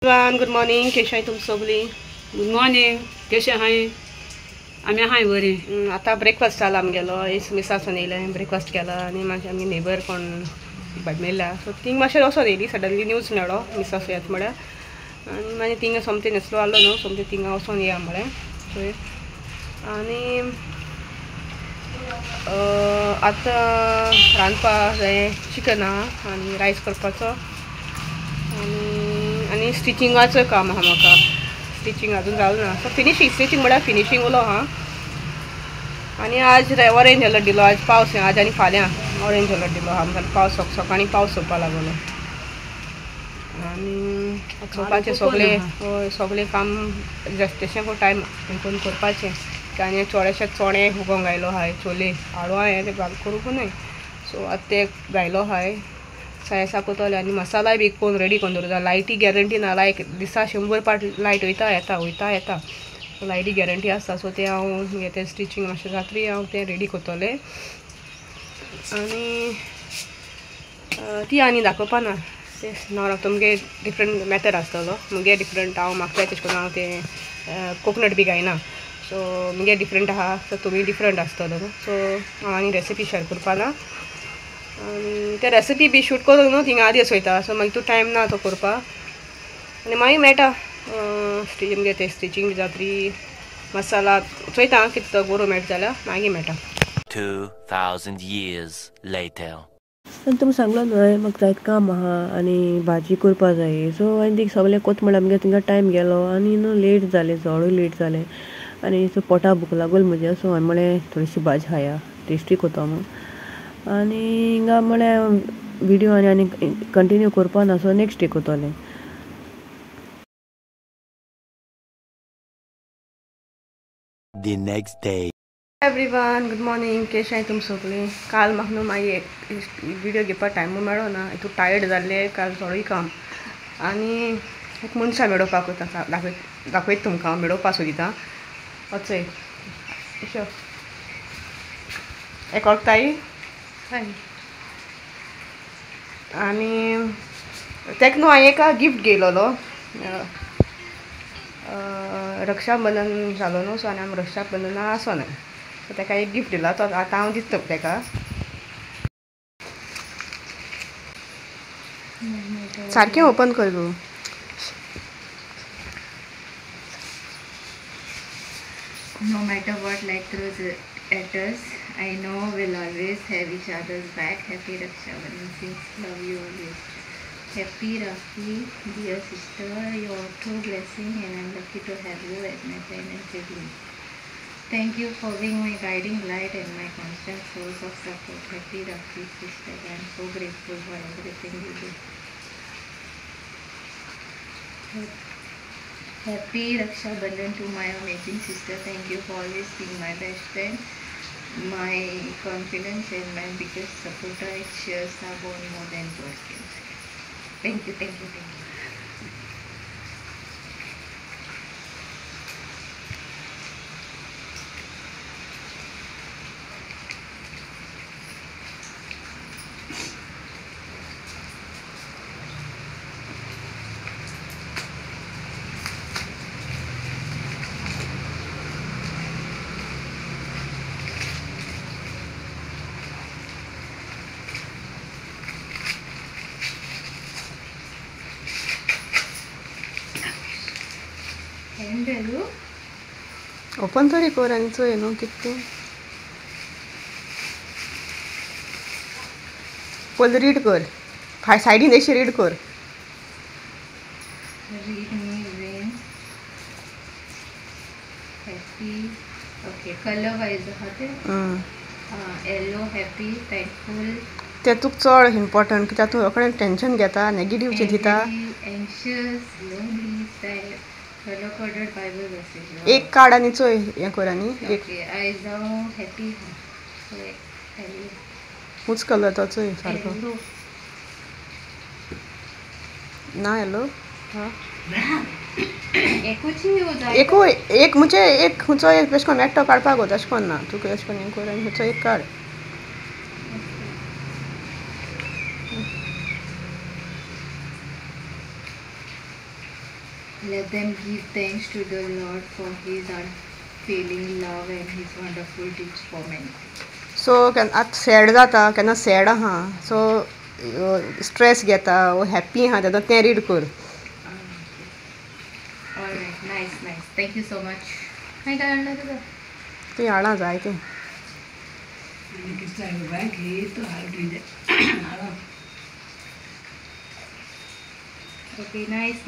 Good morning. कशी आहे तुम्ही सगळी? Good morning. कशें आहाय? आमी आहाय बरी. आता ब्रेकफास्ट जाला आमगेलो. एक मिसासून येयलें, ब्रेकफास्ट केला आनी मातशें आमगे नेबर कोण भायर मेळ्ळा सो तींग मातशें वचोन येयली. सडनली न्यूज मेळ्ळो मिसास येता म्हळ्यार आनी मागीर थिंगा सोमतें न्हेसलो आहलो न्हू, सोमतें थिंगा वचोन या म्हळें थंय. आनी आतां रांदपाक जाय चिकन आहा आनी रायस करपाचो आनी स्टिचिंगाचो काम आहा म्हाका. स्टिचिंग अजून जालें ना. सो स्टिचिंग म्हळ्यार फिनिशींग उलो आहा. आनी आज ऑरेंज अलर्ट दिलो. आज पावस आज आनी फाल्यां ऑरेंज अलर्ट दिलो आहा. आमकां पावस सकाळीं पावस येवपा लागलो आनी चोवपाचें सगळें काम तेशें टायम करून करपाचें. आनी थोडेशे चोणे उगोंक गायलो आहाय, छोले हाडू हांवें ते करूंक न्हय. सो आतां ते गायलो आहाय सायसा कोतोले आनी मसालाय बी कोण रेडी करून दवरूं जाय. लायटी गॅरंटी ना. लायक दिसा 100 पाट लायट वयता येता लायटी गॅरंटी आसता. सो ते हांव ते स्टिचींग मातशें रात्री हांव तें रेडी कोत्तोलें आनी ती आनी दाखोवपा ना. ते नॉर्मल तुमगे डिफरंट मॅथड आसतलो. मुगे डिफरंट हांव म्हाका जाय तशें करून हांव तें कोकोनट बी गायना. सो मुगे डिफरंट आहा सो तुमी डिफरंट आसतलो न्हू. सो हांव आनी रेसिपी शेअर करपा ना आनी ते रेसिपी बी शूट करूंक न्हू थिंगा आदी वयता. सो मागीर तूं टायम ना तो करपा आनी मागीर मेळटा मुगे ते स्टिचींग बी जात्री मसाला चोयता कितें तो बरो मेळटा जाल्यार मागीर मेळटा. 2000 years later. आनी तुमकां सांगलो न्हय म्हाका जायत काम आहा आनी भाजी करपा जाय. सो हांवें ती सगळें कोत म्हळ्यार आमगे थिंगा टायम गेलो आनी न्हू लेट जालें, चडूय लेट जालें आनी सो पोटा भूक लागोल म्हज्या. सो हांवें म्हळें थोडीशी भाजी खाया टेस्टी कोतो म्हूण आनी हिंगा म्हळ्यार विडियो आनी कंटिन्यू करपा ना. सो नेक्स्ट डे कोतोलें. The next day. Everyone good morning. कशें आहाय तुमी सगळीं? काल म्हाका न्हू मागीर विडियो घेवपा टायमूय मेळो ना. हितून टायर्ड जाल्लें काल चोडूय काम आनी एक मनशां मेळोवपाक वता. दाखयता तुमकां हांव मेळोवपा सोदिता. वचय अश्यो एक वळखताय आनी तेका न्हू हांवें एका गिफ्ट घेयलोलो. रक्षाबंधन जालो न्हू. सो आनी आमी रक्षाबंधना आसोना. सो तेका एक गिफ्ट दिला तो आतां हांव दिता तेका. सारकें ओपन कर गो. No matter what life throws at us, I know we'll always have each other's back. Happy Raksha Bandhan. Since love you always. Happy Rakhi, dear sister. You're a true blessing and I'm lucky to have you as my friend and sibling. Thank you for being my guiding light and my constant source of support. Happy Rakhi, sister. I'm so grateful for everything you do. Happy Raksha Bandhan to my amazing sister. Thank you for always being my best friend, my confidence and my biggest supporter. It shares our bond more than words can say. Thank you, thank you, thank you. Hello. Open तरी कर आनी चोय न्हू कितें पयलीं read कर. सायडीन एशी read कर. Read me when. Happy. Okay, color wise होते. Yellow, happy, thankful. ते तुका चड इम्पॉर्टंट कित्याक तूं रोखडें टेंशन घेता, नेगेटिव्ह दिता. Anxious, lonely, sad. Color coded Bible message. एक कार्ड आनी चोय हें कर आनी एक I जाऊ happy. हुच कलर तो चोय सारको ना येलो. एकू एक म्हणजे एक हुचो एक अशें करून एकटो काडपाक गो तशें करून ना. तुका अशें करून हें कर आनी हुचो एक काड. Let them give thanks to the Lord for His unfailing love and His wonderful deeds for men. सो आतां सॅड जाता केन्ना सॅड आहा सो स्ट्रेस घेता वो हॅप्पी आहा तेन्ना तें रीड कर. Alright, nice. Thank you so much. काय आणलं तुझं? ती हाडा जाय तें. Okay, nice.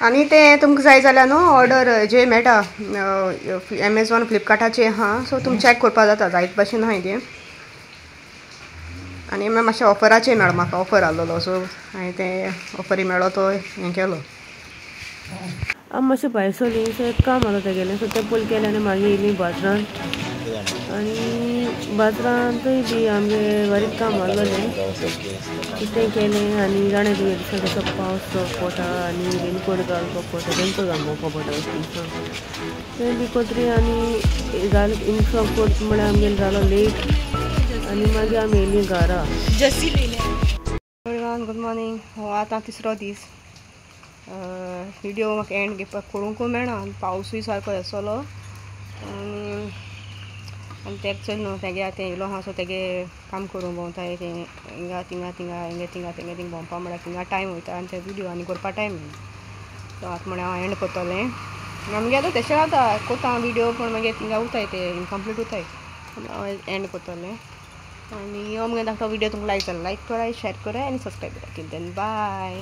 आनी तें तुमकां जाय जाल्यार न्हू ऑर्डर जे मेळटा एमेझॉन फ्लिपकार्टाचेर आहा सो तुमी चॅक करपा जाता जायत भशेन आहाय तें. आनी मातशें ऑफराचेर मेळ म्हाका ऑफर आहलोलो सो हांवें तें ऑफरी मेळ्ळो तो हें केलो. आमी मातशें भायर सरलीं सो एक काम आसा तेगेलें सो तें पयलीं केलें आनी मागीर येयलीं बाजरान आनी बाजरांतूय बी आमगे बारीक काम आहलोलें तें केलें आनी जाणें तुवें दिसा कसो पावस पडटा आनी रेनकोट घालपाक पडटा रेनकोट घालपाक पडटा तें बी कोत्री आनी जालें इन्फॉ करता म्हळ्यार आमगेलो जालो लेट आनी मागीर आमी येयलीं घरा. Good morning. हो आतां तिसरो दीस. व्हिडियो म्हाका एंड घेवपाक करूंकूय मेळना आनी पावसूय सारको येसलो आनी तेक चल न्हू तेगे आतां येयलो आहा सो तेगे काम करूं भोंवताय तें हिंगा थिंगा तेंगे थिंगा भोंवपा म्हळ्यार थिंगा टायम वयता आनी ते व्हिडियो आनी करपा टायम मेळना सो आतां म्हळ्यार हांव एंड करतलें. आमगे आतां तेशें जाता कोता हांव व्हिडियो पूण मागीर थिंगा उरताय ते इनकम्प्लीट उरताय हांव एंड करतलें. आनी हो मगे दाखलो व्हिडियो तुमकां लायक जाल्यार लायक कराय शेअर कराय आनी सबस्क्रायब कराय. Till then bye.